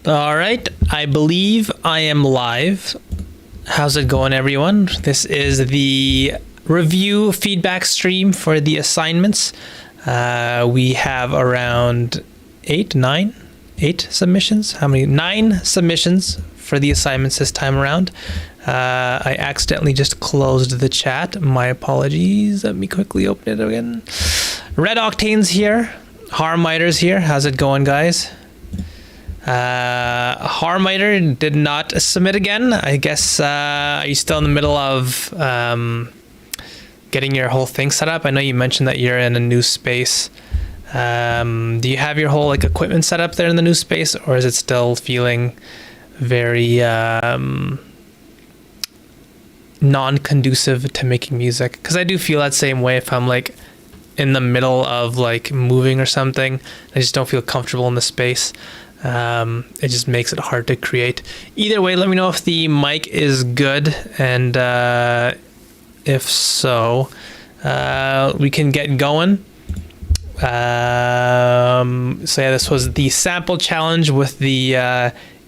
All right, I believe I am live. How's it going, everyone? This is the review feedback stream for the assignments. We have around eight submissions. How many? 9 submissions for the assignments this time around. I accidentally just closed the chat. My apologies. Let me quickly open it again. Red Octane's here. Harmiter's here. How's it going, guys? Harmiter did not submit again. I guess are you still in the middle of getting your whole thing set up? I know you mentioned that you're in a new space. Do you have your whole equipment set up there in the new space, or is it still feeling very non-conducive to making music? Because I do feel that same way if I'm in the middle of moving or something. I just don't feel comfortable in the space. It just makes it hard to create. Either way, let me know if the mic is good, and if so, we can get going. So yeah, this was the sample challenge with the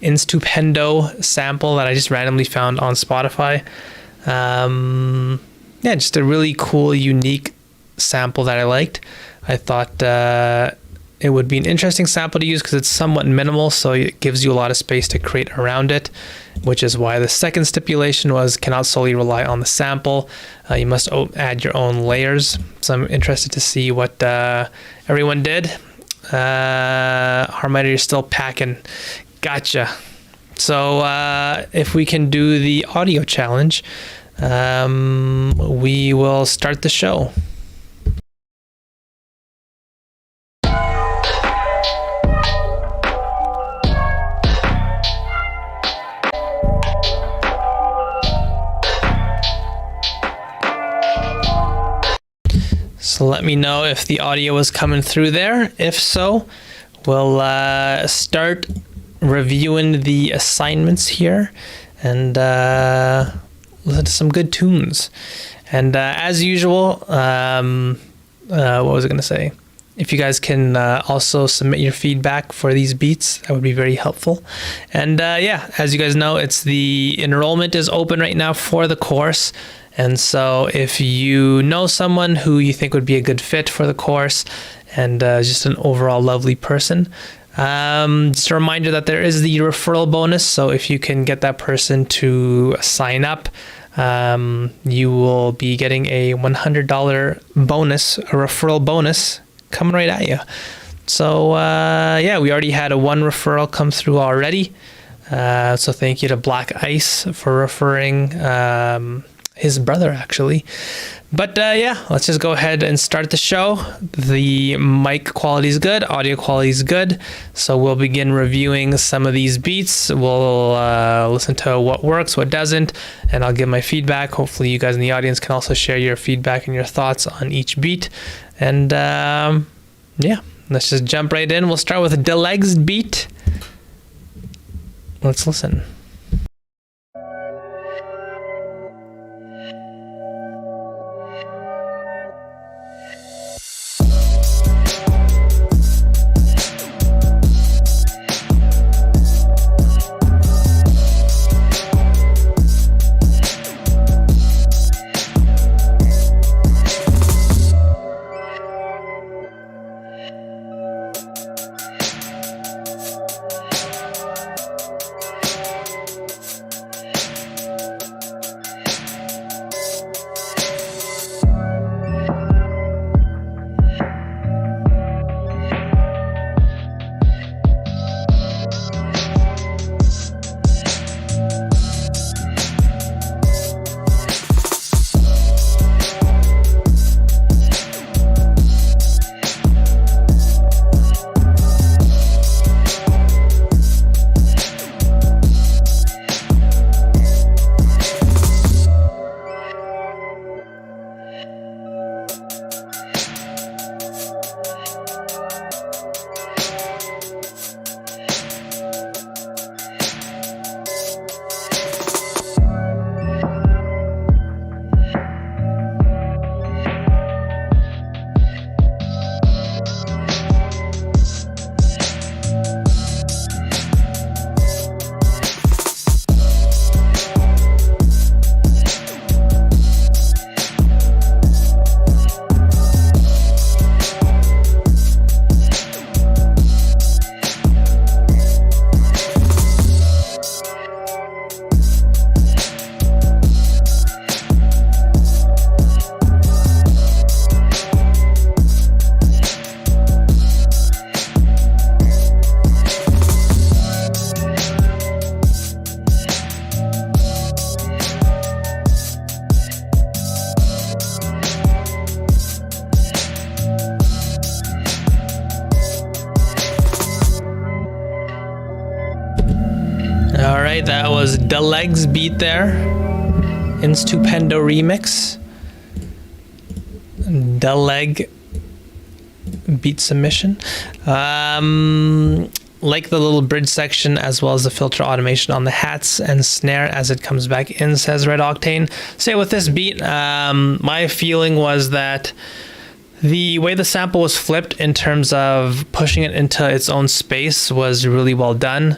Instupendo sample that I just randomly found on Spotify. Yeah, just a really cool, unique sample that I liked. I thought it would be an interesting sample to use because it's somewhat minimal, so it gives you a lot of space to create around it, which is why the second stipulation was cannot solely rely on the sample. You must add your own layers. So I'm interested to see what everyone did. Harmiter, you're still packing. Gotcha. So if we can do the audio challenge, we will start the show. So let me know if the audio is coming through there. If so, we'll start reviewing the assignments here and listen to some good tunes. And as usual, what was I going to say? If you guys can also submit your feedback for these beats, that would be very helpful. And yeah, as you guys know, the enrollment is open right now for the course. And so if you know someone who you think would be a good fit for the course and just an overall lovely person, just a reminder that there is the referral bonus. So if you can get that person to sign up, you will be getting a $100 bonus, a referral bonus coming right at you. So yeah, we already had one referral come through already. So thank you to Black Ice for referring his brother, actually. But yeah, let's just go ahead and start the show. The mic quality is good, audio quality is good, so we'll begin reviewing some of these beats. We'll listen to what works, what doesn't, and I'll give my feedback. Hopefully you guys in the audience can also share your feedback and your thoughts on each beat. And yeah, let's just jump right in. We'll start with a Delegs beat. Let's listen. right, that was Deleg's beat there. Instupendo remix. Deleg beat submission. Like the little bridge section as well as the filter automation on the hats and snare as it comes back in, says Red Octane. So with this beat, my feeling was that the way the sample was flipped in terms of pushing it into its own space was really well done.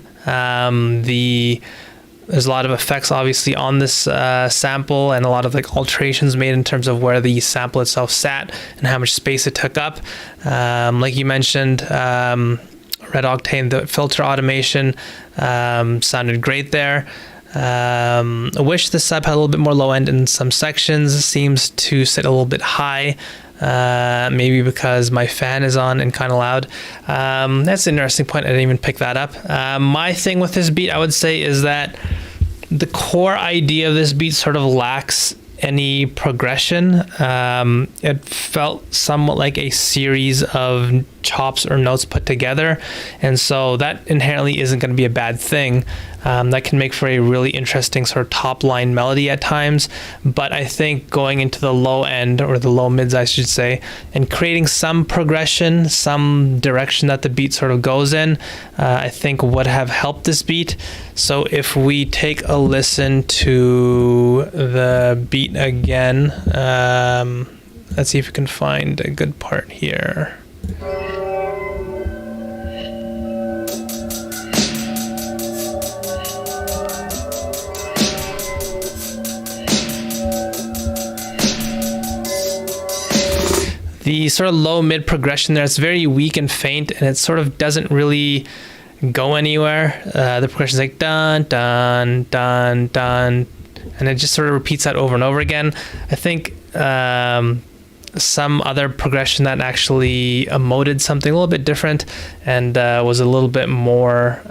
There's a lot of effects obviously on this sample, and a lot of like alterations made in terms of where the sample itself sat and how much space it took up. Like you mentioned, Red Octane, the filter automation sounded great there. I wish the sub had a little bit more low end in some sections. Seems to sit a little bit high. Maybe because my fan is on and kind of loud. That's an interesting point. I didn't even pick that up. My thing with this beat, I would say, is that the core idea of this beat sort of lacks any progression. It felt somewhat like a series of chops or notes put together, and so that inherently isn't going to be a bad thing. That can make for a really interesting sort of top line melody at times, but I think going into the low end, or the low mids I should say, and creating some progression, some direction that the beat sort of goes in, I think would have helped this beat. So if we take a listen to the beat again, let's see if we can find a good part here. The sort of low mid progression there, it's very weak and faint, and it sort of doesn't really go anywhere. The progression is like dun dun dun dun, and it just sort of repeats that over and over again. I think some other progression that actually emoted something a little bit different and was a little bit more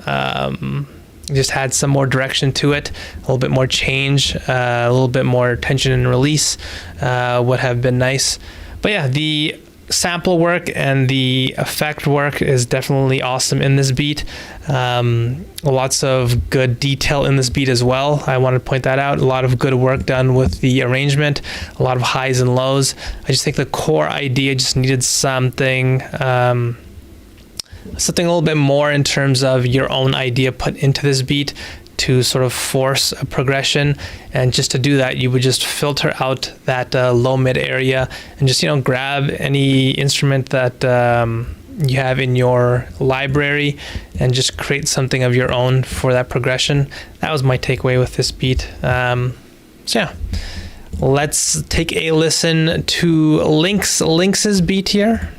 just had some more direction to it, a little bit more change, a little bit more tension and release would have been nice. But yeah, the sample work and the effect work is definitely awesome in this beat. Lots of good detail in this beat as well. I want to point that out. A lot of good work done with the arrangement, a lot of highs and lows. I just think the core idea just needed something a little bit more in terms of your own idea put into this beat to sort of force a progression. And just to do that, you would just filter out that low mid area and just, grab any instrument that you have in your library and just create something of your own for that progression. That was my takeaway with this beat. So yeah, let's take a listen to Lynx's beat here.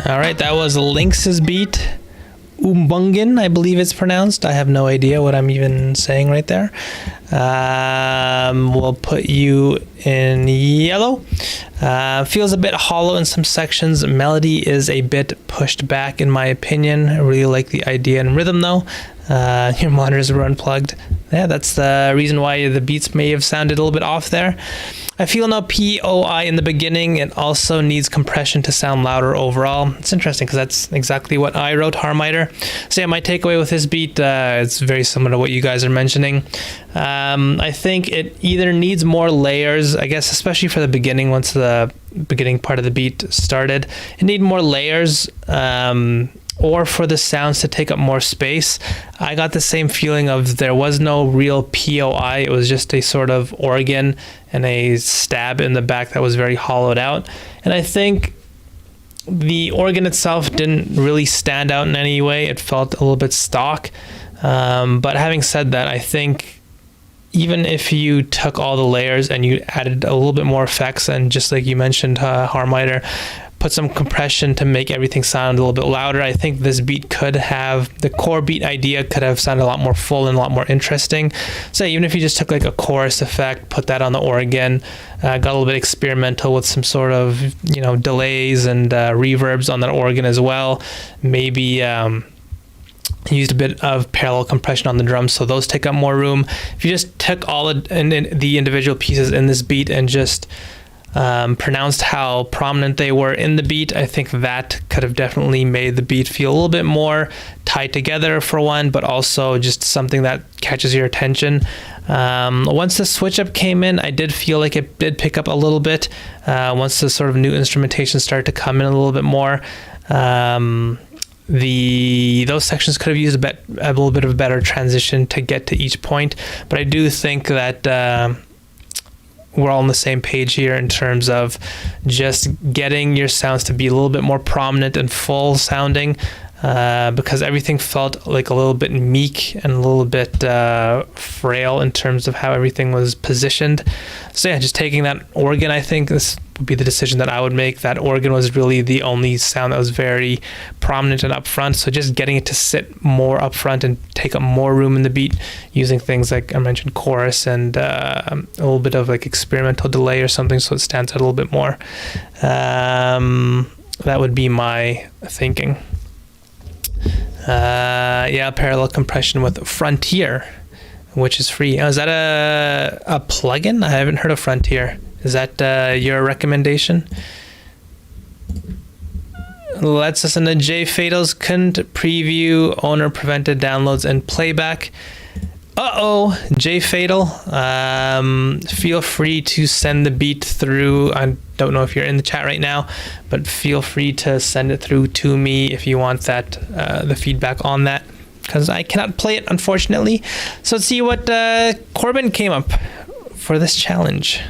All right, that was Lynx's beat. Umbungan, I believe it's pronounced. I have no idea what I'm even saying right there. We'll put you in yellow. Feels a bit hollow in some sections. Melody is a bit pushed back in my opinion. I really like the idea and rhythm though. Your monitors were unplugged. Yeah, that's the reason why the beats may have sounded a little bit off there. I feel no POI in the beginning. It also needs compression to sound louder overall. It's interesting because that's exactly what I wrote, Harmiter. So yeah, my takeaway with this beat, it's very similar to what you guys are mentioning. I think it either needs more layers, I guess, especially for the beginning, once the beginning part of the beat started. It needs more layers, or for the sounds to take up more space. I got the same feeling of there was no real POI. It was just a sort of organ and a stab in the back that was very hollowed out. And I think the organ itself didn't really stand out in any way. It felt a little bit stock. But having said that, I think even if you took all the layers and you added a little bit more effects, and just like you mentioned, Harmiter, put some compression to make everything sound a little bit louder, I think this beat could have, the core beat idea could have sounded a lot more full and a lot more interesting. So even if you just took like a chorus effect, put that on the organ, got a little bit experimental with some sort of, delays and reverbs on that organ as well. Maybe used a bit of parallel compression on the drums, so those take up more room. If you just took all the individual pieces in this beat and just pronounced how prominent they were in the beat, I think that could have definitely made the beat feel a little bit more tied together for one, but also just something that catches your attention. Once the switch up came in, I did feel like it did pick up a little bit. Once the sort of new instrumentation started to come in a little bit more, those sections could have used a little bit of a better transition to get to each point. But I do think that we're all on the same page here in terms of just getting your sounds to be a little bit more prominent and full sounding, because everything felt like a little bit meek and a little bit frail in terms of how everything was positioned. So yeah, just taking that organ, I think this would be the decision that I would make. That organ was really the only sound that was very prominent and upfront, so just getting it to sit more upfront and take up more room in the beat using things like I mentioned, chorus and a little bit of like experimental delay or something, so it stands out a little bit more. That would be my thinking. Yeah, parallel compression with Frontier, which is free. Oh, is that a plugin? I haven't heard of Frontier. Is that your recommendation? Lets us into J Fatals couldn't preview, owner prevented downloads and playback. J Fatal, feel free to send the beat through. I don't know if you're in the chat right now, but feel free to send it through to me if you want that, the feedback on that, because I cannot play it, unfortunately. So let's see what Corbin came up for this challenge.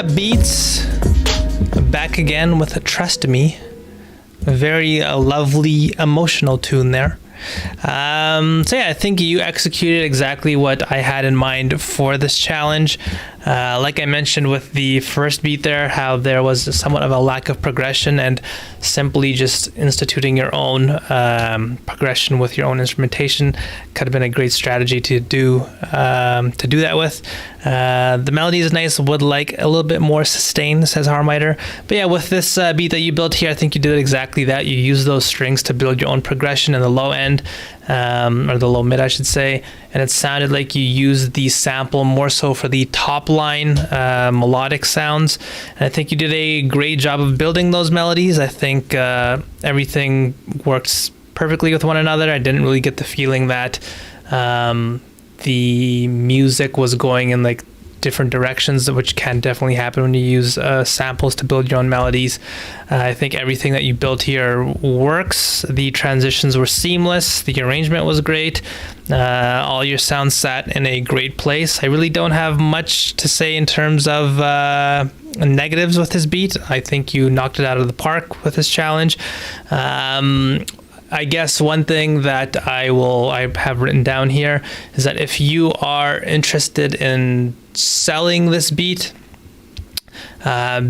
Beats, back again with a Trust Me. A very lovely, emotional tune there. So yeah, I think you executed exactly what I had in mind for this challenge. Like I mentioned with the first beat there, how there was somewhat of a lack of progression, and simply just instituting your own progression with your own instrumentation could have been a great strategy to do that with. The melody is nice, would like a little bit more sustain, says Harmiter. But yeah, with this beat that you built here, I think you did exactly that. You use those strings to build your own progression in the low end, or the low mid, I should say. And it sounded like you used the sample more so for the top line melodic sounds. And I think you did a great job of building those melodies. I think everything works perfectly with one another. I didn't really get the feeling that the music was going in like different directions, which can definitely happen when you use samples to build your own melodies. I think everything that you built here works. The transitions were seamless. The arrangement was great. All your sounds sat in a great place. I really don't have much to say in terms of negatives with this beat. I think you knocked it out of the park with this challenge. I guess one thing that I have written down here is that if you are interested in selling this beat,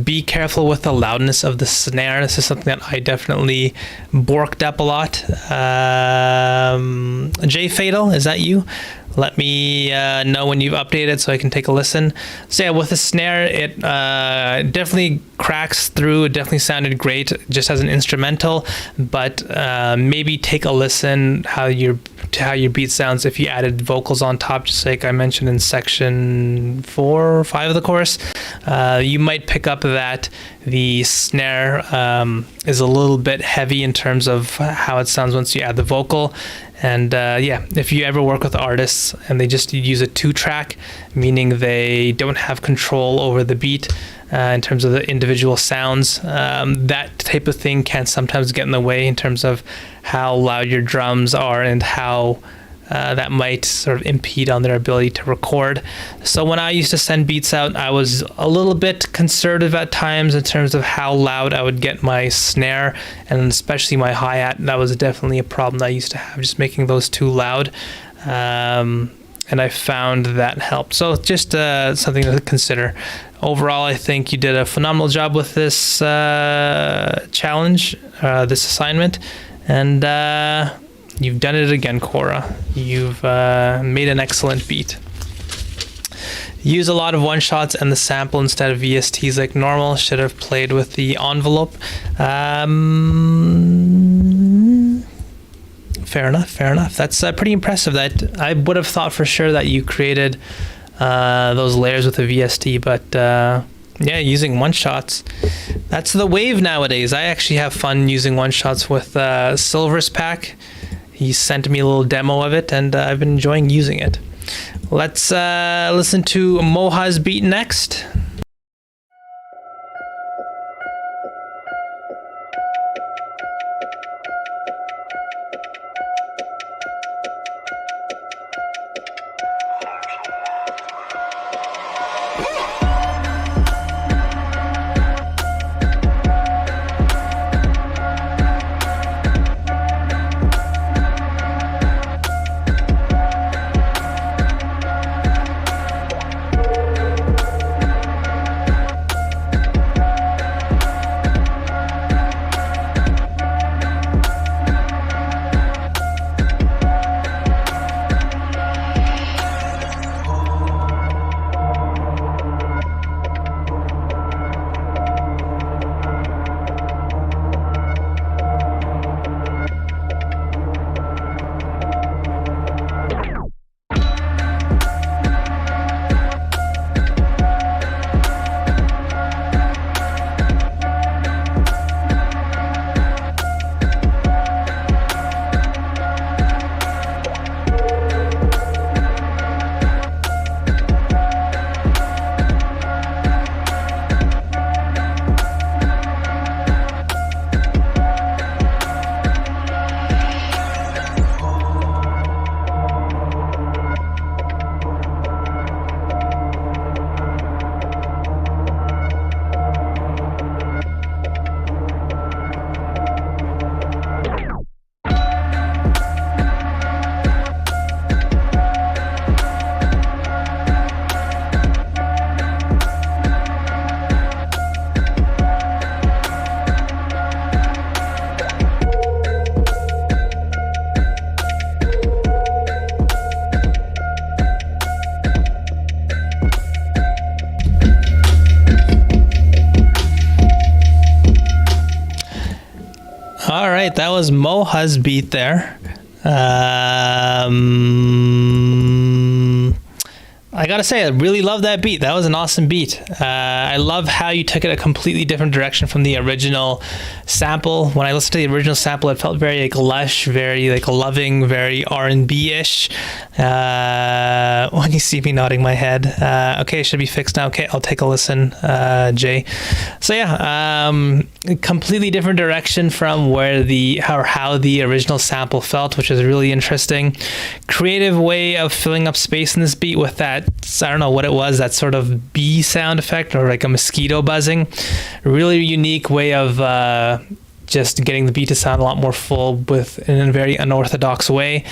be careful with the loudness of the snare. This is something that I definitely borked up a lot. Jay Fatal, is that you? Let me know when you've updated so I can take a listen. So yeah, with the snare, it definitely cracks through. It definitely sounded great just as an instrumental, but maybe take a listen to how your beat sounds if you added vocals on top, just like I mentioned in section 4 or 5 of the course. You might pick up that the snare is a little bit heavy in terms of how it sounds once you add the vocal. And yeah, if you ever work with artists and they just use a 2-track, meaning they don't have control over the beat in terms of the individual sounds, that type of thing can sometimes get in the way in terms of how loud your drums are and how that might sort of impede on their ability to record. So when I used to send beats out, I was a little bit conservative at times in terms of how loud I would get my snare, and especially my hi-hat. That was definitely a problem that I used to have, just making those too loud. And I found that helped. So just something to consider. Overall, I think you did a phenomenal job with this challenge, this assignment, and you've done it again, Cora. You've made an excellent beat. Use a lot of one-shots and the sample instead of VSTs like normal. Should have played with the envelope. Fair enough. That's pretty impressive. That I would have thought for sure that you created those layers with a VST, but yeah, using one-shots. That's the wave nowadays. I actually have fun using one-shots with Silver's pack. He sent me a little demo of it, and I've been enjoying using it. Let's listen to Moha's beat next. All right, that was Moha's beat there. I gotta say, I really love that beat. That was an awesome beat. I love how you took it a completely different direction from the original sample. When I listened to the original sample, it felt very like lush, very like loving, very R&B-ish. When you see me nodding my head, okay, it should be fixed now. Okay, I'll take a listen, Jay. So yeah, completely different direction from where how the original sample felt, which is really interesting. Creative way of filling up space in this beat with that, I don't know what it was, that sort of bee sound effect or like a mosquito buzzing. Really unique way of just getting the beat to sound a lot more full in a very unorthodox way.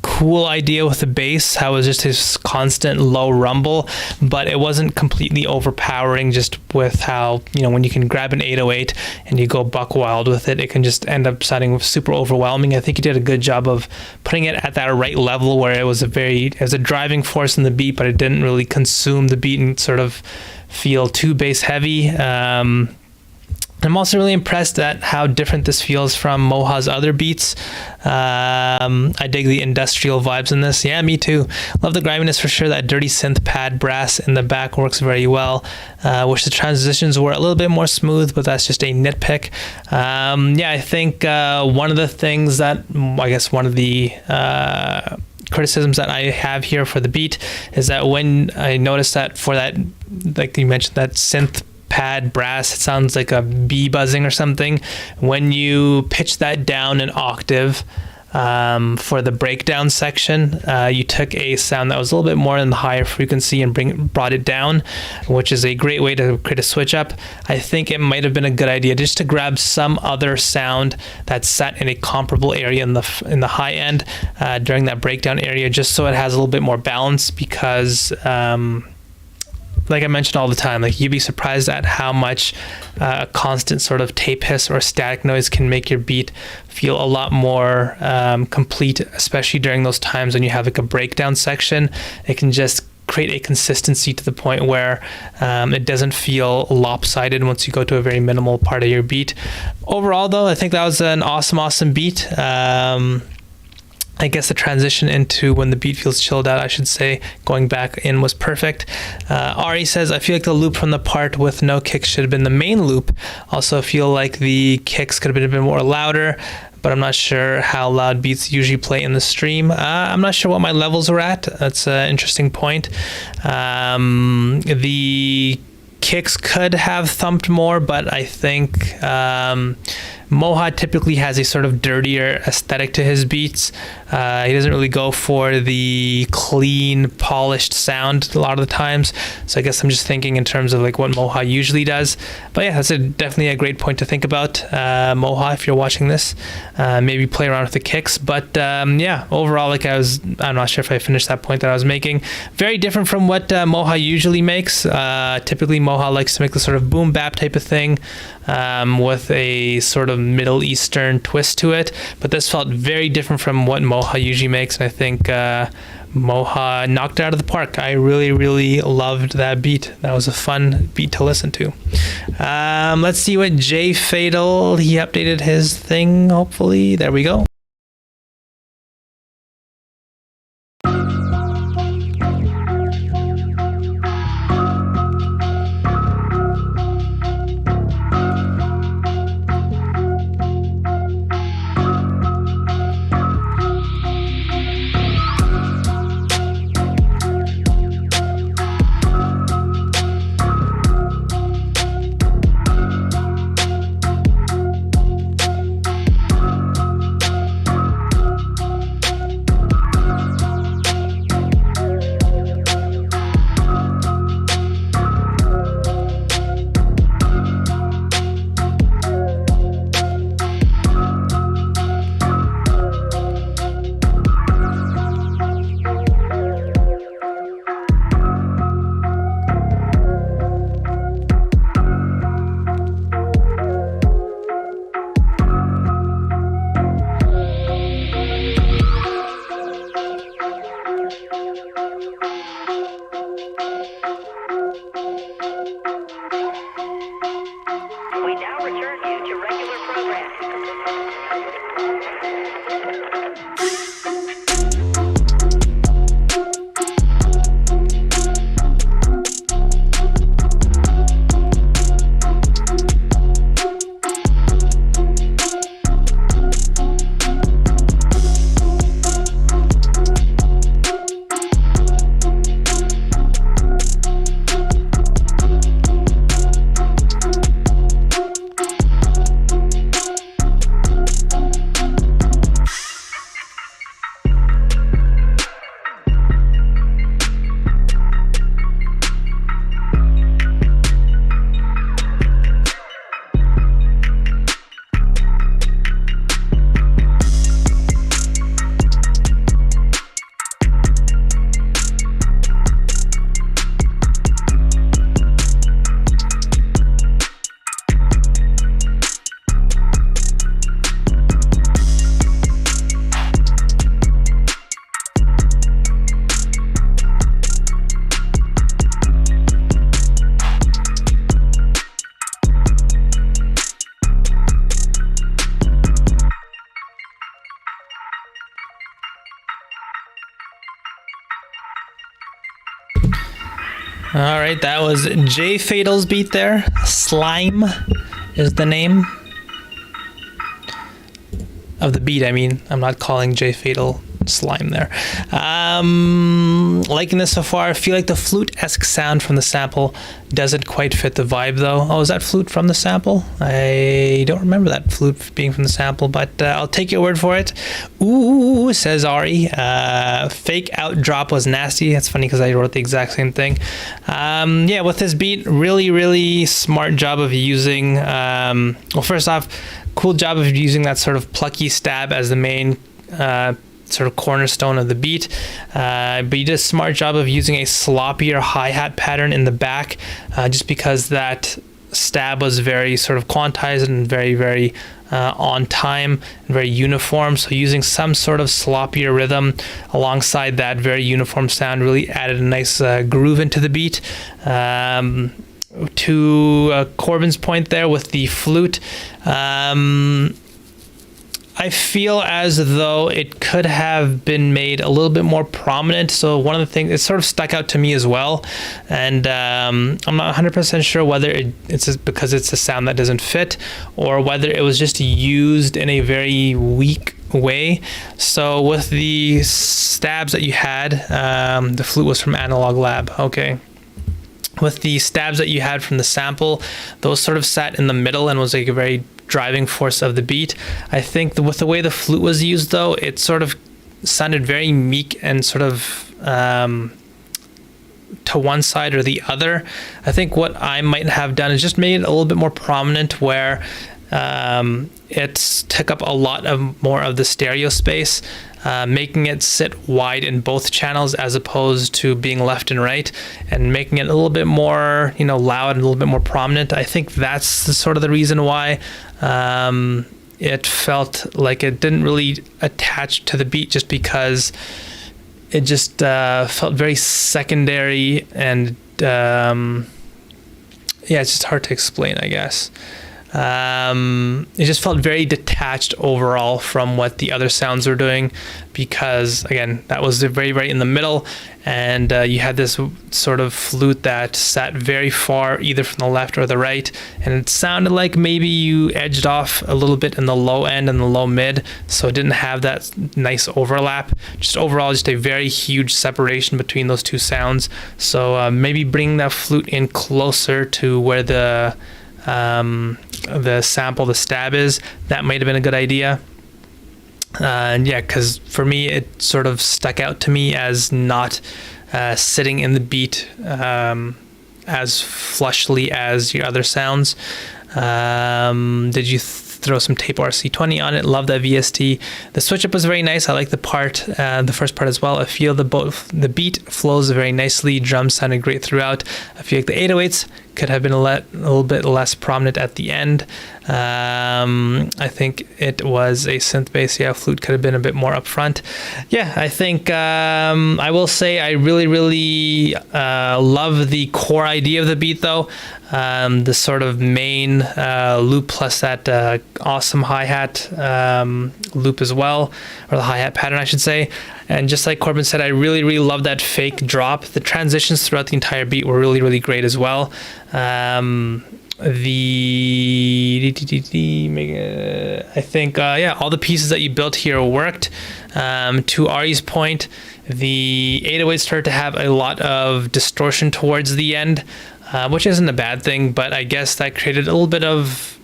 Cool idea with the bass, how it was just his constant low rumble, but it wasn't completely overpowering, just with how, when you can grab an 808 and you go buck wild with it, it can just end up sounding super overwhelming. I think he did a good job of putting it at that right level where it was a driving force in the beat, but it didn't really consume the beat and sort of feel too bass heavy. I'm also really impressed at how different this feels from Moha's other beats. I dig the industrial vibes in this. Yeah, me too. Love the griminess for sure. That dirty synth pad brass in the back works very well. Wish the transitions were a little bit more smooth, but that's just a nitpick. Yeah, I think one of the things that, I guess one of the criticisms that I have here for the beat is that when I noticed that for that, like you mentioned, that synth pad brass, it sounds like a bee buzzing or something. When you pitch that down an octave for the breakdown section, you took a sound that was a little bit more in the higher frequency and brought it down, which is a great way to create a switch up. I think it might have been a good idea just to grab some other sound that's set in a comparable area in the high end during that breakdown area, just so it has a little bit more balance, because like I mentioned all the time, like you'd be surprised at how much a constant sort of tape hiss or static noise can make your beat feel a lot more complete, especially during those times when you have like a breakdown section. It can just create a consistency to the point where it doesn't feel lopsided once you go to a very minimal part of your beat. Overall though, I think that was an awesome beat. I guess the transition into when the beat feels chilled out, I should say, going back in was perfect. Ari says, I feel like the loop from the part with no kicks should have been the main loop. Also feel like the kicks could have been a bit more louder, but I'm not sure how loud beats usually play in the stream. I'm not sure what my levels were at. That's an interesting point. The kicks could have thumped more, but I think Moha typically has a sort of dirtier aesthetic to his beats. He doesn't really go for the clean, polished sound a lot of the times. So I guess I'm just thinking in terms of like what Moha usually does. But yeah, that's definitely a great point to think about. Moha, if you're watching this, maybe play around with the kicks. But yeah, overall, I'm not sure if I finished that point that I was making. Very different from what Moha usually makes. Typically, Moha likes to make the sort of boom bap type of thing with a sort of Middle Eastern twist to it. But this felt very different from what Moha usually makes. And I think Moha knocked it out of the park. I really, really loved that beat. That was a fun beat to listen to. Let's see what Jay Fatal, he updated his thing, hopefully. There we go. All right, that was J Fatal's beat there. Slime is the name of the beat. I mean, I'm not calling J Fatal Slime there. Liking this so far. I feel like the flute-esque sound from the sample doesn't quite fit the vibe though. Oh, is that flute from the sample? I don't remember that flute being from the sample, but I'll take your word for it. Ooh, says Ari. Fake out drop was nasty. That's funny because I wrote the exact same thing. Yeah, with this beat, really smart job of using, well, first off, cool job of using that sort of plucky stab as the main sort of cornerstone of the beat, but you did a smart job of using a sloppier hi-hat pattern in the back, just because that stab was very sort of quantized and very on time and very uniform. So using some sort of sloppier rhythm alongside that very uniform sound really added a nice groove into the beat. To Corbin's point there with the flute, I feel as though it could have been made a little bit more prominent. So one of the things, it sort of stuck out to me as well. And I'm not 100% sure whether it's just because it's a sound that doesn't fit or whether it was just used in a very weak way. So with the stabs that you had, the flute was from Analog Lab. Okay. With the stabs that you had from the sample, those sort of sat in the middle and was like a very driving force of the beat. I think with the way the flute was used though, it sort of sounded very meek and sort of to one side or the other. I think what I might have done is just made it a little bit more prominent where it took up a lot of more of the stereo space, making it sit wide in both channels as opposed to being left and right, and making it a little bit more, you know, loud and a little bit more prominent. I think that's sort of the reason why it felt like it didn't really attach to the beat, just because it just felt very secondary and yeah, it's just hard to explain, I guess. It just felt very detached overall from what the other sounds were doing, because again, that was very in the middle, and you had this sort of flute that sat very far either from the left or the right, and it sounded like maybe you edged off a little bit in the low end and the low mid, so it didn't have that nice overlap. Just overall, just a very huge separation between those two sounds. So maybe bring that flute in closer to where the sample, the stab is. That might have been a good idea. And yeah, because for me it sort of stuck out to me as not sitting in the beat as flushly as your other sounds. Did you throw some tape RC20 on it? Love that VST. The switch up was very nice. I like the part, the first part as well. I feel the beat flows very nicely. Drums sounded great throughout. I feel like the 808s could have been a little bit less prominent at the end. I think it was a synth bass. Yeah, flute could have been a bit more upfront. Yeah, I think I will say I really love the core idea of the beat though. The sort of main loop plus that awesome hi-hat loop as well, or the hi-hat pattern I should say. And just like Corbin said, I really love that fake drop. The transitions throughout the entire beat were really great as well. I think yeah, all the pieces that you built here worked. To Ari's point, the 808 started to have a lot of distortion towards the end, which isn't a bad thing, but I guess that created a little bit of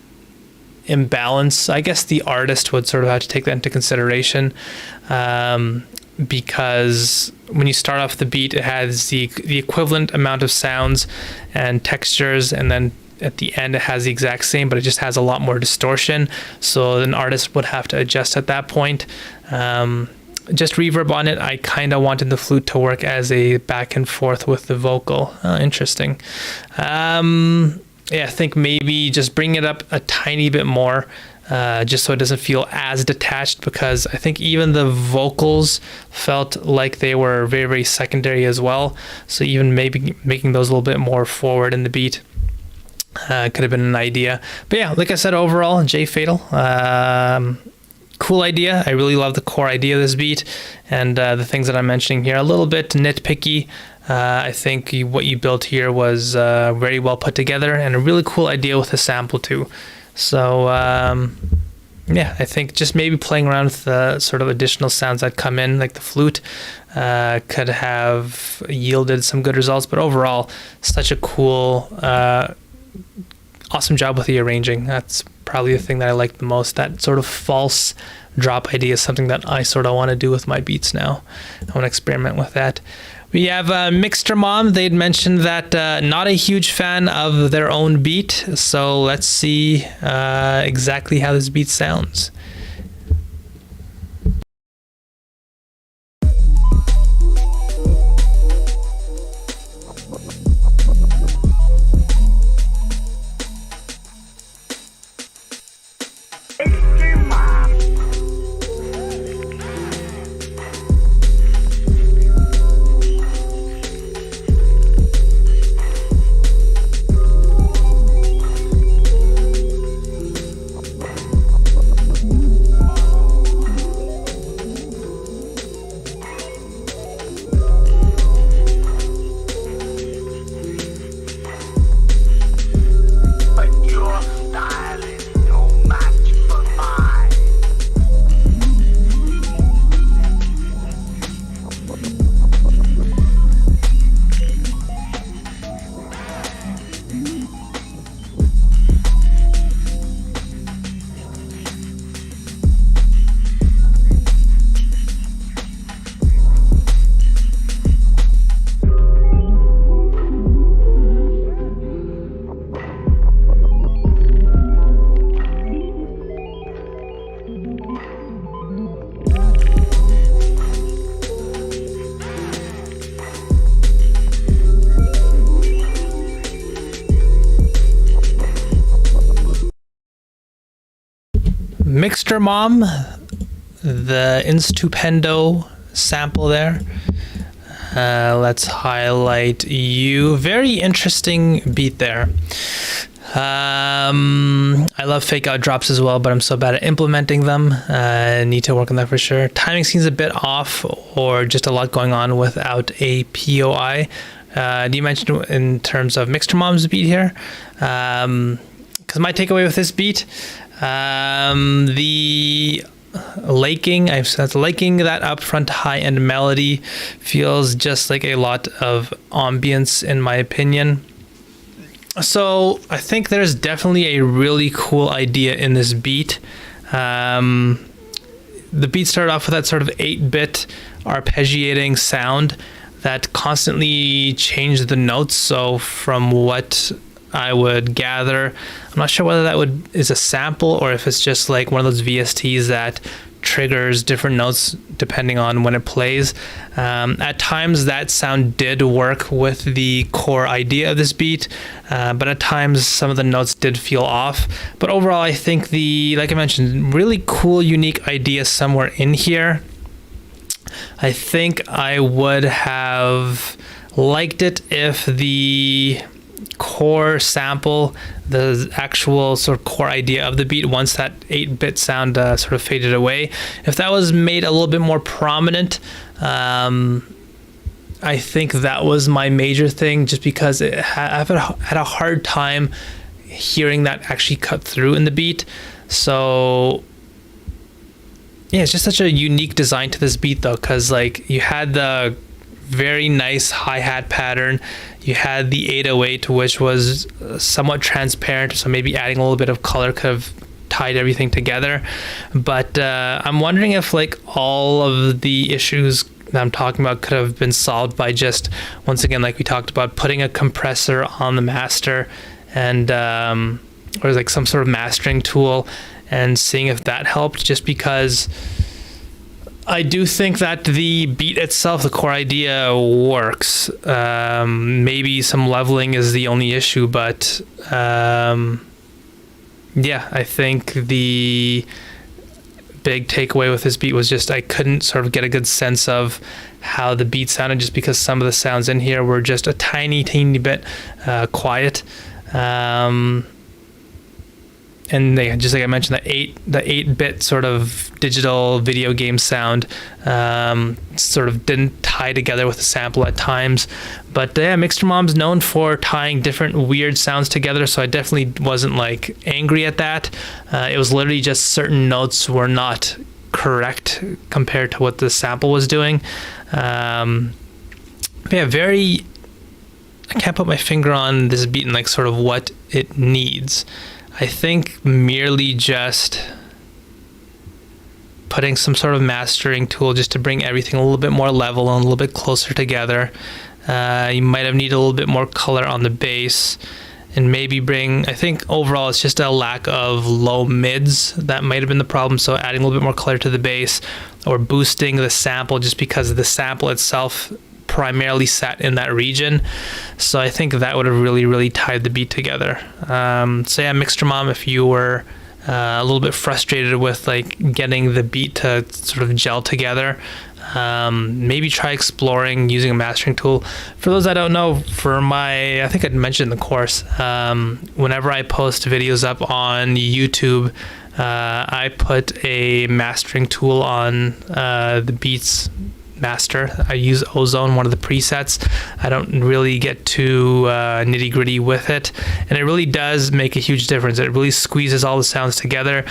imbalance. I guess the artist would sort of have to take that into consideration, because when you start off the beat, it has the equivalent amount of sounds and textures, and then at the end it has the exact same, but it just has a lot more distortion. So an artist would have to adjust at that point. Just reverb on it, I kind of wanted the flute to work as a back and forth with the vocal. Interesting. Yeah, I think maybe just bring it up a tiny bit more, just so it doesn't feel as detached, because I think even the vocals felt like they were very secondary as well. So even maybe making those a little bit more forward in the beat could have been an idea. But yeah, like I said, overall, J Fatal, cool idea. I really love the core idea of this beat, and the things that I'm mentioning here, a little bit nitpicky. I think what you built here was very well put together, and a really cool idea with the sample too. So yeah, I think just maybe playing around with the sort of additional sounds that come in, like the flute, could have yielded some good results. But overall, such a cool, awesome job with the arranging. That's probably the thing that I like the most. That sort of false drop idea is something that I sort of want to do with my beats now. I want to experiment with that. We have Mixter Mom. They'd mentioned that not a huge fan of their own beat. So let's see exactly how this beat sounds. Mixter Mom, the Instupendo sample there. Let's highlight you. Very interesting beat there. I love fake out drops as well, but I'm so bad at implementing them. I need to work on that for sure. Timing seems a bit off, or just a lot going on without a POI. Do you mention in terms of Mixter Mom's beat here? Because my takeaway with this beat, the laking, I've said laking, that upfront high end melody feels just like a lot of ambience in my opinion. So I think there's definitely a really cool idea in this beat. The beat started off with that sort of 8-bit arpeggiating sound that constantly changed the notes. So from what I would gather, I'm not sure whether that is a sample or if it's just like one of those VSTs that triggers different notes depending on when it plays. At times that sound did work with the core idea of this beat, but at times some of the notes did feel off. But overall, I think like I mentioned, really cool, unique idea somewhere in here. I think I would have liked it if the core sample, the actual sort of core idea of the beat, once that 8-bit sound sort of faded away, if that was made a little bit more prominent. I think that was my major thing, just because I've had a hard time hearing that actually cut through in the beat. So yeah, it's just such a unique design to this beat though, because like you had the very nice hi-hat pattern, you had the 808, which was somewhat transparent, so maybe adding a little bit of color could have tied everything together. But I'm wondering if like all of the issues that I'm talking about could have been solved by just, once again, like we talked about, putting a compressor on the master and or like some sort of mastering tool, and seeing if that helped, just because I do think that the beat itself, the core idea, works. Maybe some leveling is the only issue, but yeah, I think the big takeaway with this beat was just I couldn't sort of get a good sense of how the beat sounded, just because some of the sounds in here were just a teeny bit quiet. And they, just like I mentioned, the 8-bit sort of digital video game sound sort of didn't tie together with the sample at times. But yeah, Mixer Mom's known for tying different weird sounds together, so I definitely wasn't like angry at that. It was literally just certain notes were not correct compared to what the sample was doing. But yeah, I can't put my finger on this beat and like sort of what it needs. I think merely just putting some sort of mastering tool just to bring everything a little bit more level and a little bit closer together. You might have needed a little bit more color on the bass, and maybe I think overall it's just a lack of low mids that might have been the problem. So adding a little bit more color to the bass, or boosting the sample, just because the sample itself primarily sat in that region. So I think that would have really tied the beat together. So yeah, Mixer Mom, if you were a little bit frustrated with like getting the beat to sort of gel together, maybe try exploring using a mastering tool. For those that don't know, I think I'd mentioned in the course, whenever I post videos up on YouTube, I put a mastering tool on the beats master. I use Ozone, one of the presets. I don't really get too nitty gritty with it, and it really does make a huge difference. It really squeezes all the sounds together.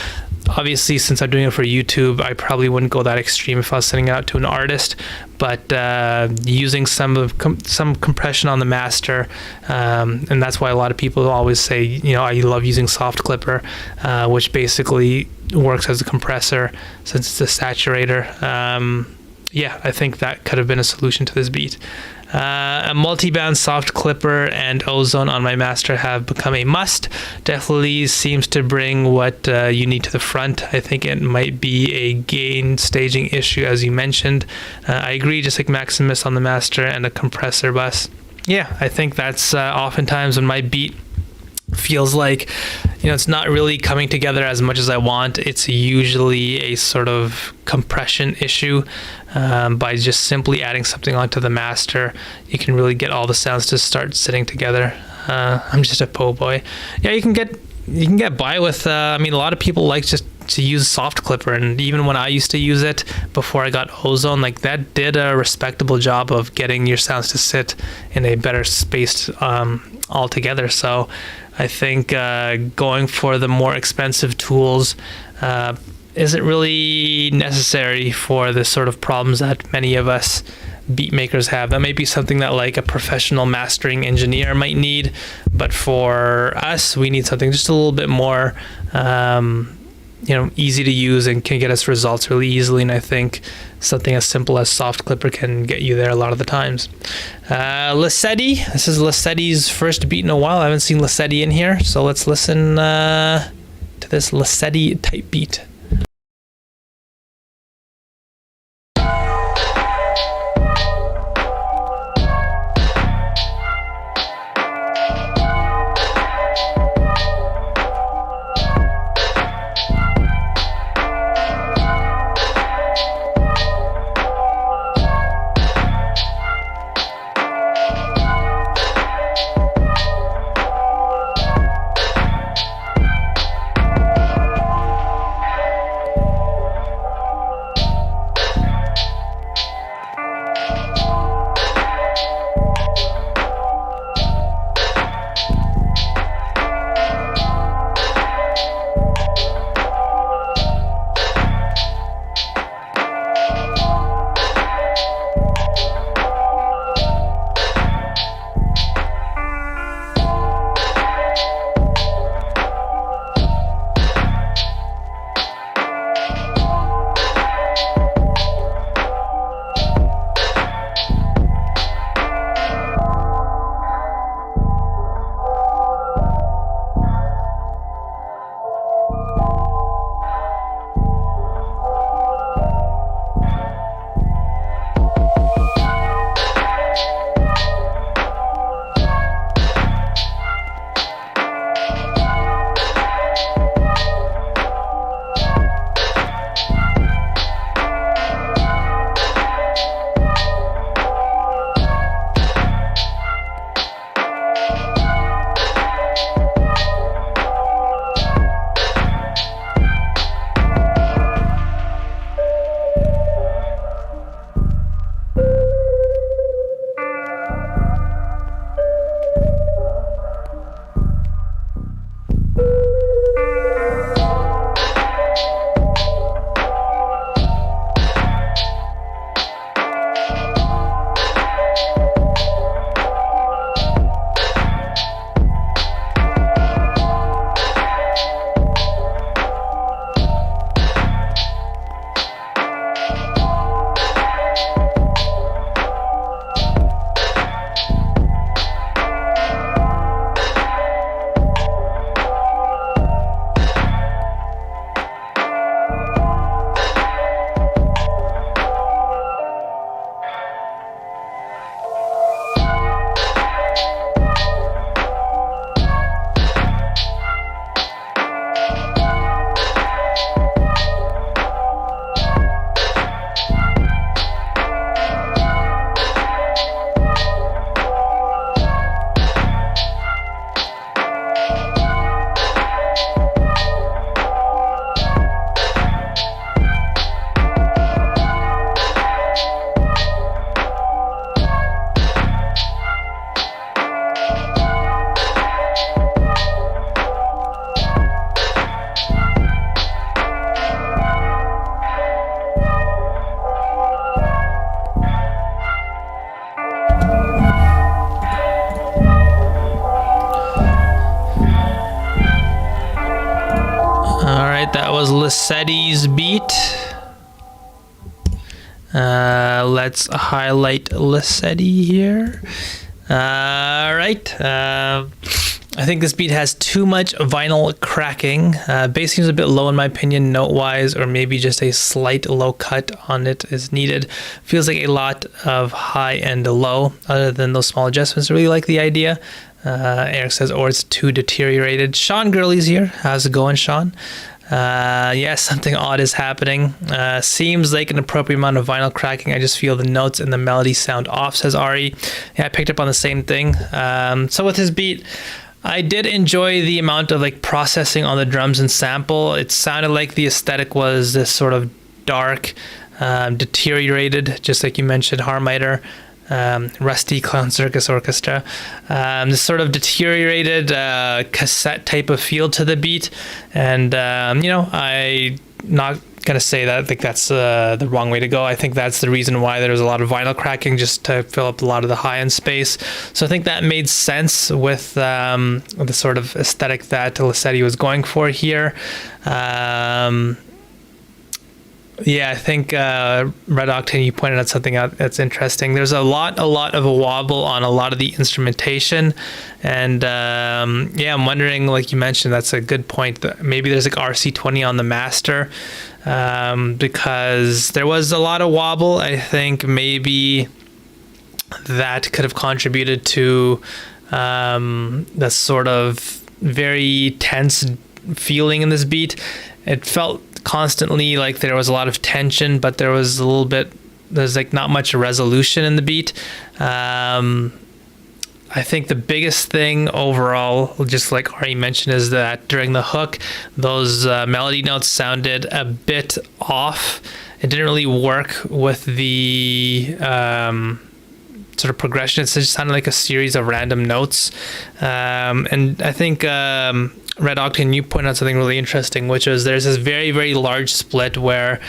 Obviously, since I'm doing it for YouTube, I probably wouldn't go that extreme if I was sending it out to an artist, but using some compression on the master, and that's why a lot of people always say, you know, I love using Soft Clipper, which basically works as a compressor since it's a saturator. Yeah, I think that could have been a solution to this beat. A multi-band Soft Clipper and Ozone on my master have become a must. Definitely seems to bring what you need to the front. I think it might be a gain staging issue, as you mentioned. I agree, just like Maximus on the master, and a compressor bus. Yeah, I think that's oftentimes when my beat feels like, you know, it's not really coming together as much as I want. It's usually a sort of compression issue. By just simply adding something onto the master, you can really get all the sounds to start sitting together. I'm just a po' boy. Yeah, you can get by with. I mean, a lot of people like just to use Soft Clipper, and even when I used to use it before I got Ozone, like that did a respectable job of getting your sounds to sit in a better space altogether. So I think going for the more expensive tools isn't really necessary for the sort of problems that many of us beat makers have. That may be something that like a professional mastering engineer might need, but for us, we need something just a little bit more you know, easy to use and can get us results really easily. And I think something as simple as Soft Clipper can get you there a lot of the times. Lissetti, this is Lissetti's first beat in a while. I haven't seen Lissetti in here, so let's listen to this Lissetti type beat. Lassetti's beat. Let's highlight Lassetti here. All right. I think this beat has too much vinyl cracking. Bass seems a bit low in my opinion, note-wise, or maybe just a slight low cut on it is needed. Feels like a lot of high and low. Other than those small adjustments, I really like the idea. Eric says, or it's too deteriorated. Sean Gurley's here. How's it going, Sean? Yeah, something odd is happening. Seems like an appropriate amount of vinyl cracking. I just feel the notes and the melody sound off, says Ari. Yeah, I picked up on the same thing. So with his beat, I did enjoy the amount of like processing on the drums and sample. It sounded like the aesthetic was this sort of dark, deteriorated, just like you mentioned, Harmiter, Rusty Clown Circus Orchestra. This sort of deteriorated cassette type of feel to the beat. And, I not going to say that I think that's the wrong way to go. I think that's the reason why there's a lot of vinyl cracking, just to fill up a lot of the high-end space. So I think that made sense with the sort of aesthetic that Lassetti was going for here. Yeah, I think Red Octane, you pointed out something out that's interesting. There's a lot of a wobble on a lot of the instrumentation, and I'm wondering, like you mentioned, that's a good point. That maybe there's like RC20 on the master, because there was a lot of wobble. I think maybe that could have contributed to the sort of very tense feeling in this beat. It felt constantly like there was a lot of tension, but there's like not much resolution in the beat. I think the biggest thing overall, just like Ari mentioned, is that during the hook, those melody notes sounded a bit off. It didn't really work with the sort of progression. It just sounded like a series of random notes. And I think Red Octane, you pointed out something really interesting, which is there's this very, very large split where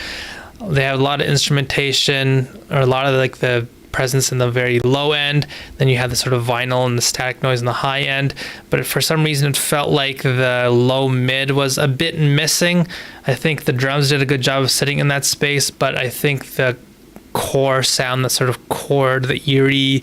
they have a lot of instrumentation, or a lot of like the presence in the very low end. Then you have the sort of vinyl and the static noise in the high end. But for some reason, it felt like the low mid was a bit missing. I think the drums did a good job of sitting in that space, but I think the core sound, the sort of chord, the eerie,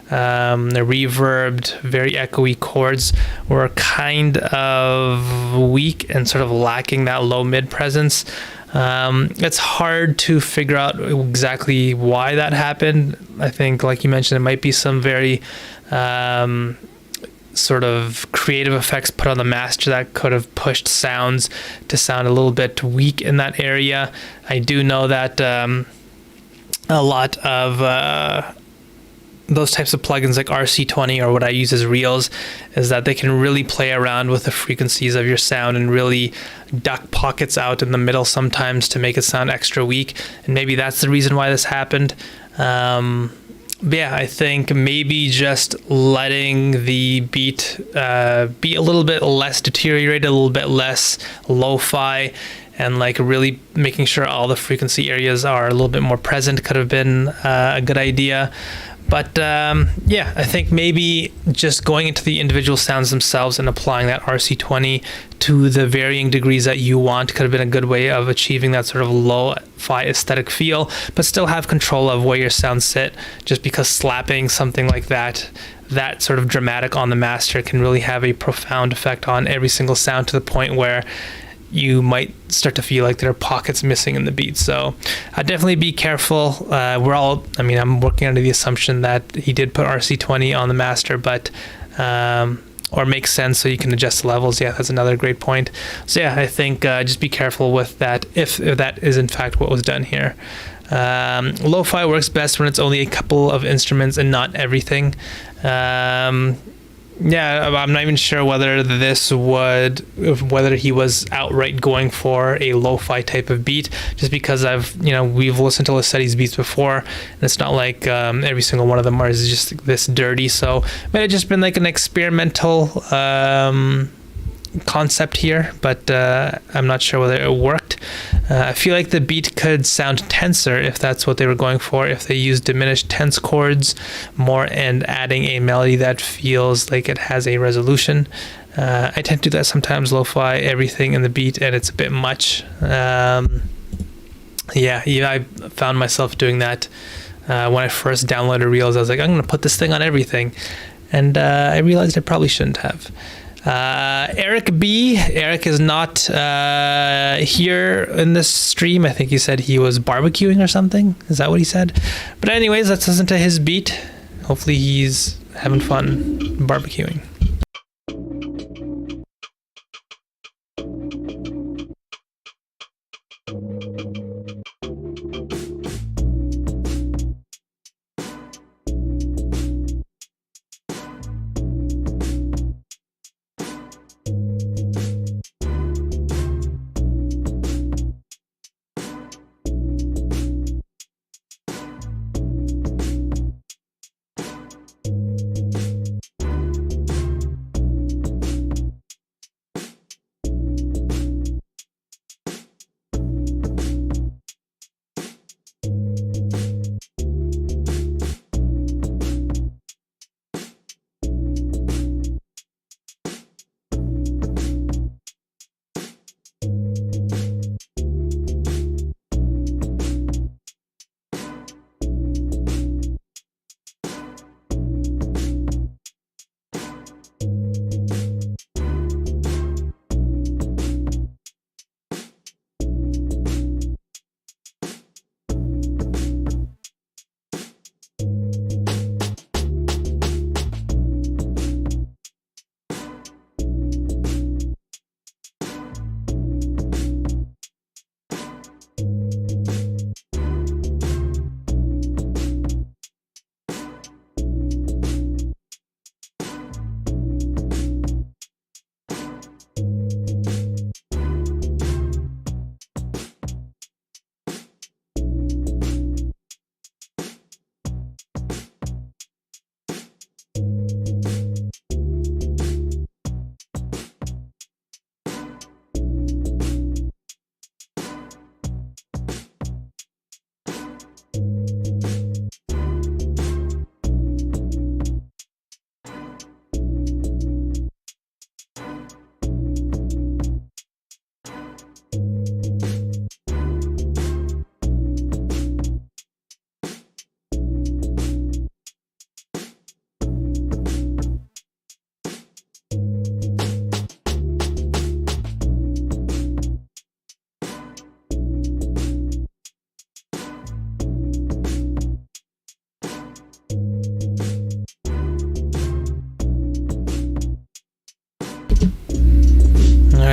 the reverbed, very echoey chords were kind of weak and sort of lacking that low mid presence. It's hard to figure out exactly why that happened. I think, like you mentioned, it might be some very sort of creative effects put on the master that could have pushed sounds to sound a little bit weak in that area. I do know that a lot of those types of plugins like RC20, or what I use as Reels, is that they can really play around with the frequencies of your sound and really duck pockets out in the middle sometimes to make it sound extra weak. And maybe that's the reason why this happened. But yeah, I think maybe just letting the beat be a little bit less deteriorated, a little bit less lo-fi, and like really making sure all the frequency areas are a little bit more present could have been a good idea. But yeah, I think maybe just going into the individual sounds themselves and applying that RC20 to the varying degrees that you want could have been a good way of achieving that sort of lo-fi aesthetic feel, but still have control of where your sounds sit, just because slapping something like that sort of dramatic on the master can really have a profound effect on every single sound, to the point where you might start to feel like there are pockets missing in the beat. So definitely be careful. I'm working under the assumption that he did put RC20 on the master, but or makes sense so you can adjust the levels. Yeah, that's another great point. So yeah, I think just be careful with that if that is in fact what was done here. Lo-fi works best when it's only a couple of instruments and not everything. Yeah, I'm not even sure whether he was outright going for a lo-fi type of beat, just because we've listened to Lassetti's beats before, and it's not like every single one of them is just this dirty. So it might have just been like an experimental concept here, but I'm not sure whether it worked. I feel like the beat could sound tenser if that's what they were going for, if they used diminished tense chords more and adding a melody that feels like it has a resolution. I tend to do that sometimes, lo-fi everything in the beat, and it's a bit much. Yeah, I found myself doing that when I first downloaded Reels. I was like, I'm going to put this thing on everything, and I realized I probably shouldn't have. Eric B. Eric is not here in this stream. I think he said he was barbecuing or something. Is that what he said? But anyways, let's listen to his beat. Hopefully he's having fun barbecuing.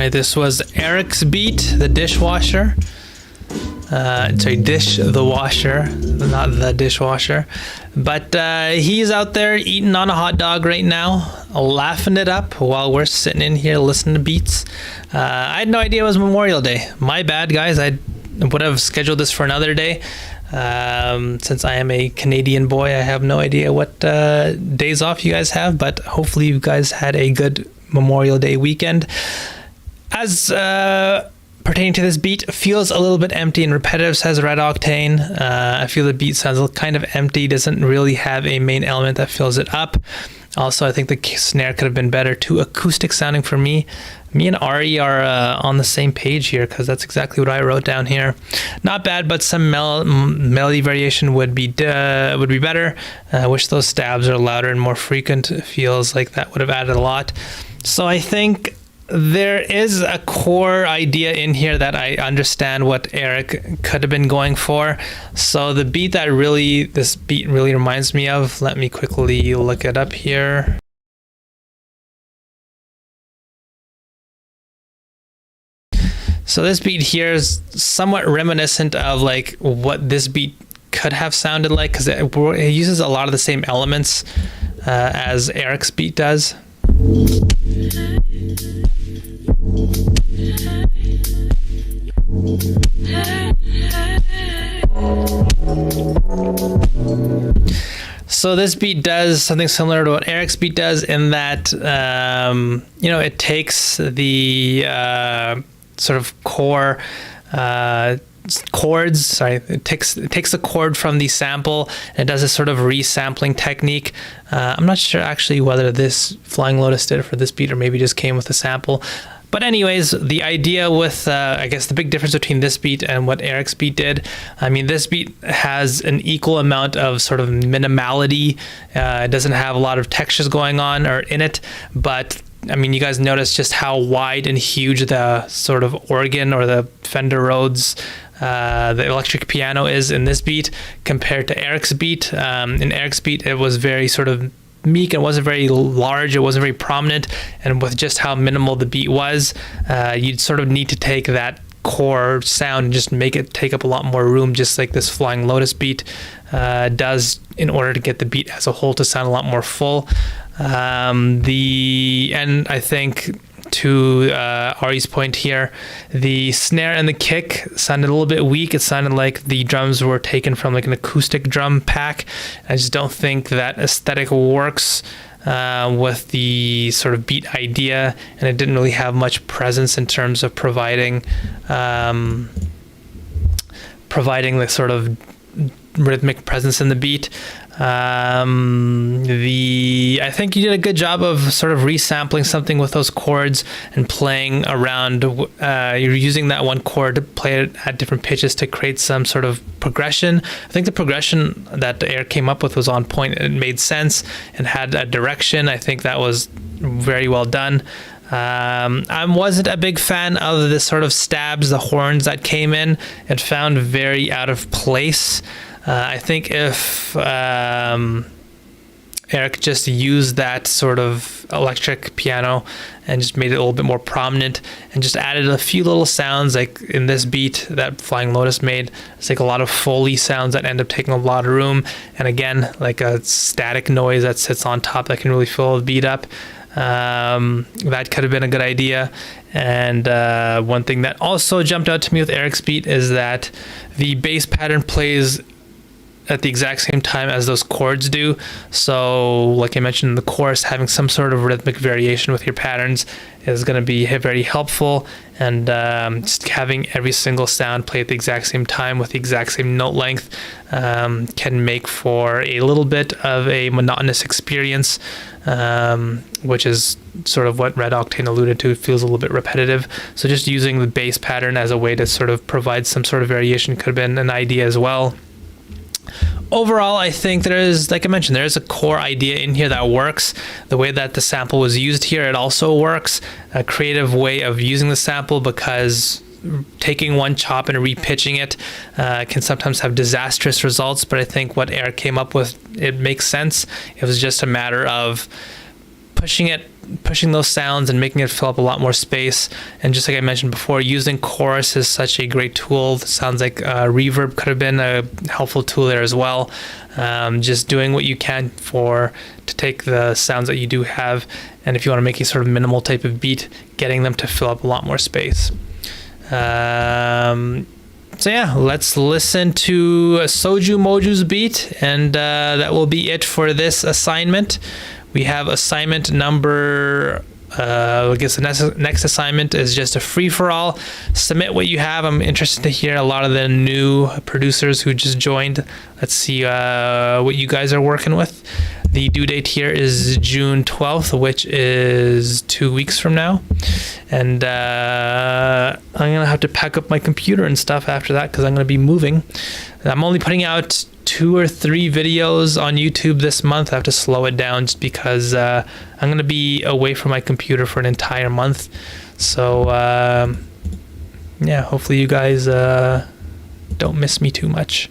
Alright, this was Eric's beat, the dishwasher. Sorry, dish the washer, not the dishwasher. But he's out there eating on a hot dog right now, laughing it up while we're sitting in here listening to beats. I had no idea it was Memorial Day. My bad, guys. I would have scheduled this for another day. Since I am a Canadian boy, I have no idea what days off you guys have, but hopefully you guys had a good Memorial Day weekend. As pertaining to this beat, feels a little bit empty and repetitive, says Red Octane. I feel the beat sounds kind of empty, doesn't really have a main element that fills it up. Also, I think the snare could have been better, too acoustic sounding for me. Me and Ari are on the same page here, because that's exactly what I wrote down here. Not bad, but some melody variation would be better. I wish those stabs are louder and more frequent. It feels like that would have added a lot. So I think there is a core idea in here that I understand what Eric could have been going for. So the beat that this beat really reminds me of, let me quickly look it up here. So this beat here is somewhat reminiscent of like what this beat could have sounded like, because it uses a lot of the same elements as Eric's beat does. So this beat does something similar to what Eric's beat does in that, it takes the sort of core chords. Sorry, it takes the chord from the sample and it does a sort of resampling technique. I'm not sure actually whether this Flying Lotus did it for this beat or maybe just came with the sample. But anyways, the idea with, I guess the big difference between this beat and what Eric's beat did, I mean, this beat has an equal amount of sort of minimality. It doesn't have a lot of textures going on or in it, but I mean, you guys notice just how wide and huge the sort of organ or the Fender Rhodes, the electric piano is in this beat compared to Eric's beat. In Eric's beat, it was very sort of meek. It wasn't very large. It wasn't very prominent. And with just how minimal the beat was, you'd sort of need to take that core sound and just make it take up a lot more room, just like this Flying Lotus beat does, in order to get the beat as a whole to sound a lot more full. And I think to Ari's point here, the snare and the kick sounded a little bit weak. It sounded like the drums were taken from like an acoustic drum pack. I just don't think that aesthetic works with the sort of beat idea, and it didn't really have much presence in terms of providing the sort of rhythmic presence in the beat. I think you did a good job of sort of resampling something with those chords and playing around. You're using that one chord to play it at different pitches to create some sort of progression. I think the progression that Eric came up with was on point. It made sense and had a direction. I think that was very well done. I wasn't a big fan of the sort of stabs, the horns that came in. It found very out of place. I think if Eric just used that sort of electric piano and just made it a little bit more prominent and just added a few little sounds, like in this beat that Flying Lotus made, it's like a lot of Foley sounds that end up taking a lot of room. And again, like a static noise that sits on top that can really fill the beat up. That could have been a good idea. And one thing that also jumped out to me with Eric's beat is that the bass pattern plays at the exact same time as those chords do. So like I mentioned in the chorus, having some sort of rhythmic variation with your patterns is going to be very helpful. And just having every single sound play at the exact same time with the exact same note length can make for a little bit of a monotonous experience, which is sort of what Red Octane alluded to. It feels a little bit repetitive. So just using the bass pattern as a way to sort of provide some sort of variation could have been an idea as well. Overall, I think there is, like I mentioned, there is a core idea in here that works. The way that the sample was used here, it also works. A creative way of using the sample, because taking one chop and repitching it can sometimes have disastrous results. But I think what Eric came up with, it makes sense. It was just a matter of pushing those sounds and making it fill up a lot more space. And just like I mentioned before, using chorus is such a great tool. It sounds like reverb could have been a helpful tool there as well. Just doing what you can to take the sounds that you do have, and if you want to make a sort of minimal type of beat, getting them to fill up a lot more space. So yeah, let's listen to Soju Moju's beat, and that will be it for this assignment. We have assignment number, I guess the next assignment is just a free-for-all. Submit what you have. I'm interested to hear a lot of the new producers who just joined. Let's see what you guys are working with. The due date here is June 12th, which is 2 weeks from now. And I'm going to have to pack up my computer and stuff after that, because I'm going to be moving. I'm only putting out 2 or 3 videos on YouTube this month. I have to slow it down just because I'm going to be away from my computer for an entire month. So yeah, hopefully you guys don't miss me too much.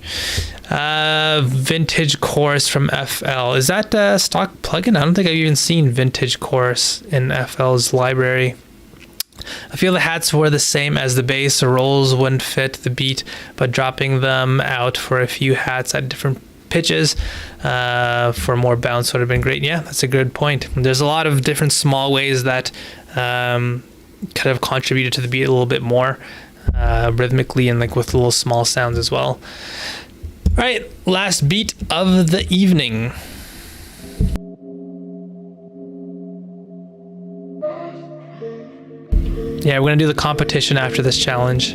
Vintage Chorus from FL. Is that a stock plugin? I don't think I've even seen Vintage Chorus in FL's library. I feel the hats were the same as the bass. The rolls wouldn't fit the beat, but dropping them out for a few hats at different pitches for more bounce would have been great. Yeah, that's a good point. There's a lot of different small ways that could have contributed to the beat a little bit more rhythmically, and like with little small sounds as well. All right, last beat of the evening. Yeah, we're gonna do the competition after this challenge.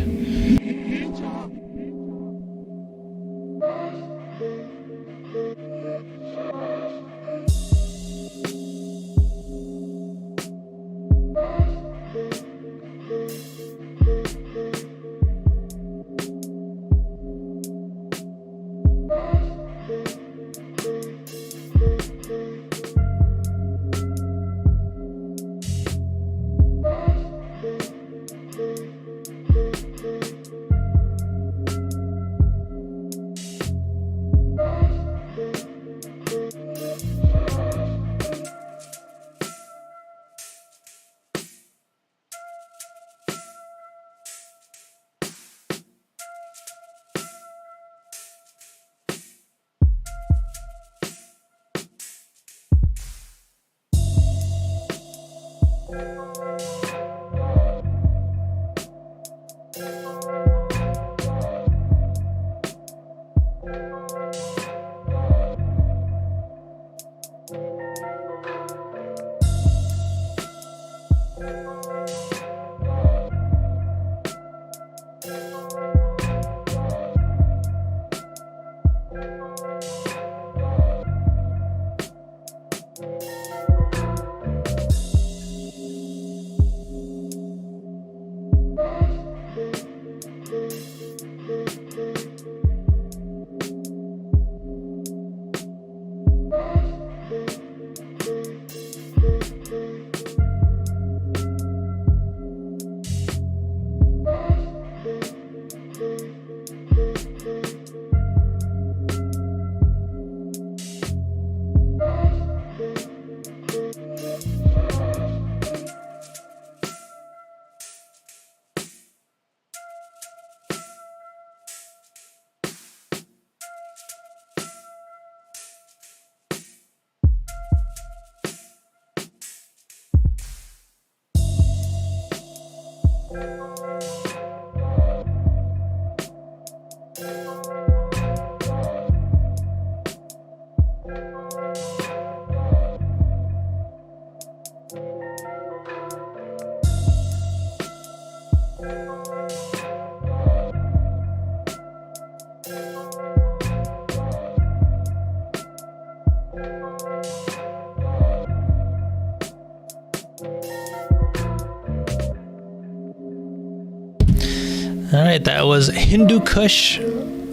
All right, that was Hindu Kush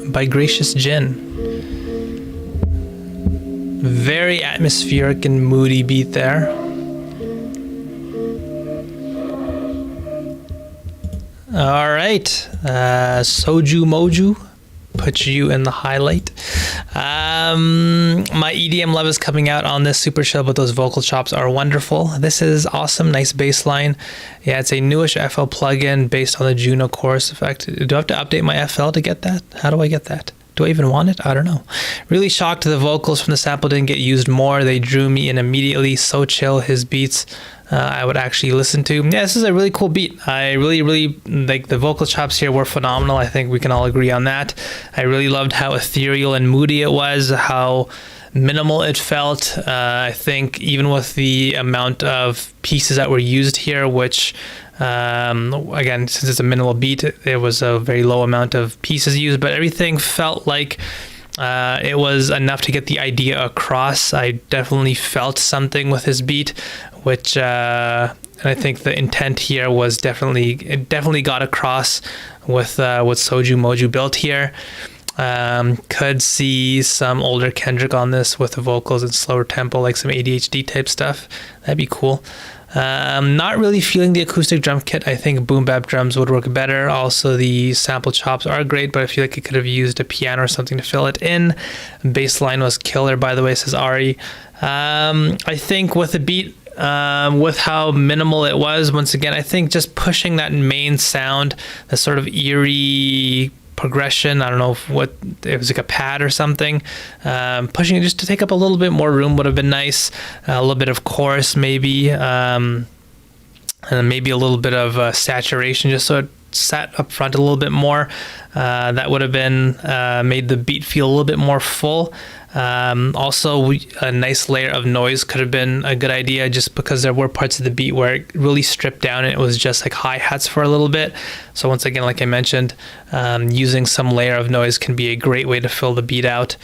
by Gracious Jinn. Very atmospheric and moody beat there. All right, Soju Moju, put you in the highlight. My EDM love is coming out on this super chill, but those vocal chops are wonderful. This is awesome, nice bass line. Yeah, it's a newish FL plugin based on the Juno chorus effect. Do I have to update my FL to get that? How do I get that? Do I even want it? I don't know. Really shocked the vocals from the sample didn't get used more. They drew me in immediately. So chill, his beats I would actually listen to. Yeah, this is a really cool beat. I really like the vocal chops here were phenomenal. I think we can all agree on that. I really loved how ethereal and moody it was, how minimal it felt. I think even with the amount of pieces that were used here, which again, since it's a minimal beat, there was a very low amount of pieces used, but everything felt like it was enough to get the idea across. I definitely felt something with his beat, which and I think the intent here was definitely got across with what Soju Moju built here. Could see some older Kendrick on this with the vocals and slower tempo, like some ADHD type stuff. That'd be cool. Not really feeling the acoustic drum kit. I think boom bap drums would work better. Also, the sample chops are great, but I feel like it could have used a piano or something to fill it in. Bass line was killer, by the way, says Ari. I think with the beat, with how minimal it was, once again, I think just pushing that main sound, the sort of eerie progression, I don't know what it was, like a pad or something, pushing it just to take up a little bit more room would have been nice. A little bit of chorus maybe, and maybe a little bit of saturation just so it sat up front a little bit more. That would have been made the beat feel a little bit more full. Also, a nice layer of noise could have been a good idea, just because there were parts of the beat where it really stripped down and it was just like hi-hats for a little bit. So once again, like I mentioned, using some layer of noise can be a great way to fill the beat out,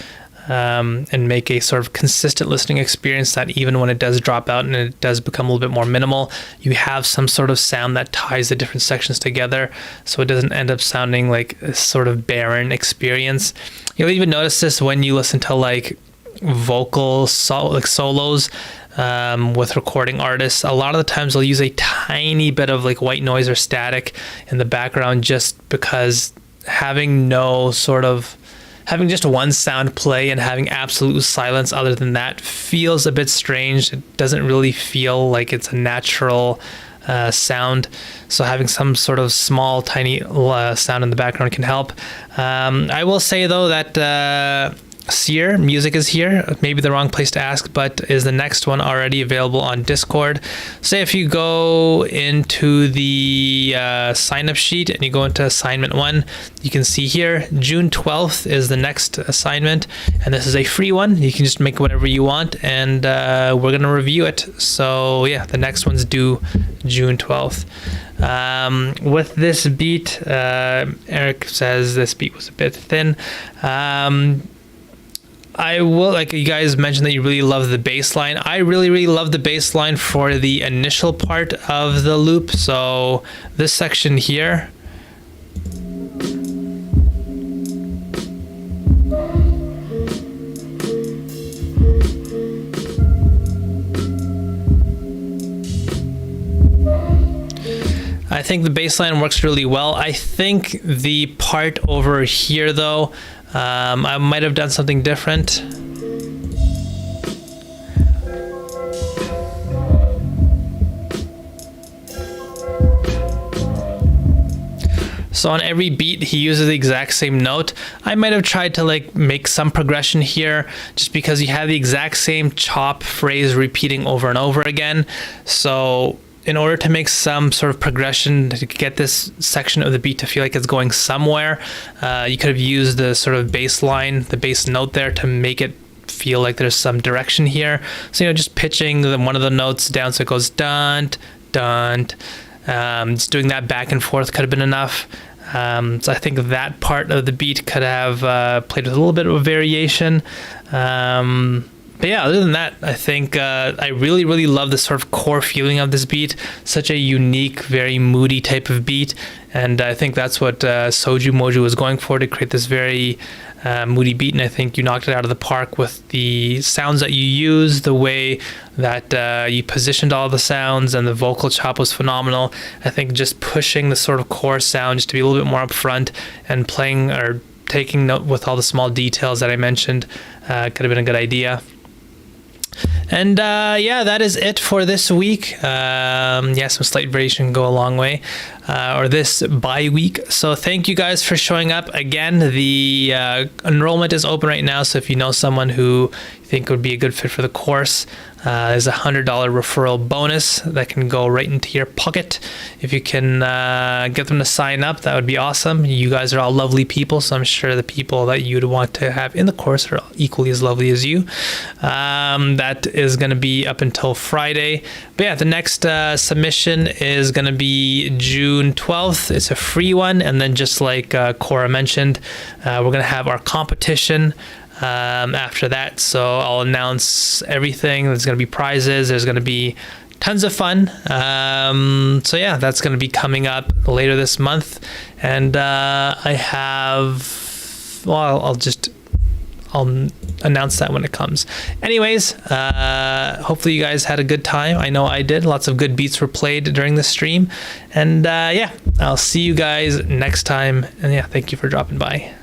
and make a sort of consistent listening experience that even when it does drop out and it does become a little bit more minimal, you have some sort of sound that ties the different sections together, so it doesn't end up sounding like a sort of barren experience. You'll even notice this when you listen to like vocal solos with recording artists. A lot of the times they'll use a tiny bit of like white noise or static in the background, just because having just one sound play and having absolute silence other than that feels a bit strange. It doesn't really feel like it's a natural sound. So having some sort of small, tiny sound in the background can help. I will say though that Seer Music is here. Maybe the wrong place to ask, but is the next one already available on Discord? Say if you go into the sign up sheet and you go into assignment 1, you can see here June 12th is the next assignment, and this is a free one. You can just make whatever you want, and we're going to review it. So yeah, the next one's due June 12th. With this beat, Eric says this beat was a bit thin. I will, like you guys mentioned that you really love the bass line. I really love the bass line for the initial part of the loop. So this section here, I think the bass line works really well. I think the part over here though, I might have done something different. So on every beat, he uses the exact same note. I might have tried to like make some progression here just because you have the exact same chop phrase repeating over and over again. So in order to make some sort of progression to get this section of the beat to feel like it's going somewhere, you could have used the sort of bass line, the bass note there to make it feel like there's some direction here. So, you know, just pitching one of the notes down so it goes dun, dun. Just doing that back and forth could have been enough. So I think that part of the beat could have played with a little bit of a variation. But yeah, other than that, I think I really love the sort of core feeling of this beat. Such a unique, very moody type of beat. And I think that's what Soju Moju was going for, to create this very moody beat. And I think you knocked it out of the park with the sounds that you used, the way that you positioned all the sounds, and the vocal chop was phenomenal. I think just pushing the sort of core sound just to be a little bit more upfront and playing or taking note with all the small details that I mentioned could have been a good idea. And yeah, that is it for this week. Yeah, some slight variation can go a long way, or this bye week. So thank you guys for showing up. Again, the enrollment is open right now, so if you know someone who you think would be a good fit for the course, there's a $100 referral bonus that can go right into your pocket. If you can get them to sign up, that would be awesome. You guys are all lovely people, so I'm sure the people that you'd want to have in the course are equally as lovely as you. That is going to be up until Friday. But yeah, the next submission is going to be June 12th. It's a free one. And then just like Cora mentioned, we're going to have our competition after that. So I'll announce everything. There's going to be prizes. There's going to be tons of fun. So yeah, that's going to be coming up later this month. And I have, well, I'll announce that when it comes. Anyways, hopefully you guys had a good time. I know I did. Lots of good beats were played during the stream. And yeah, I'll see you guys next time. And yeah, thank you for dropping by.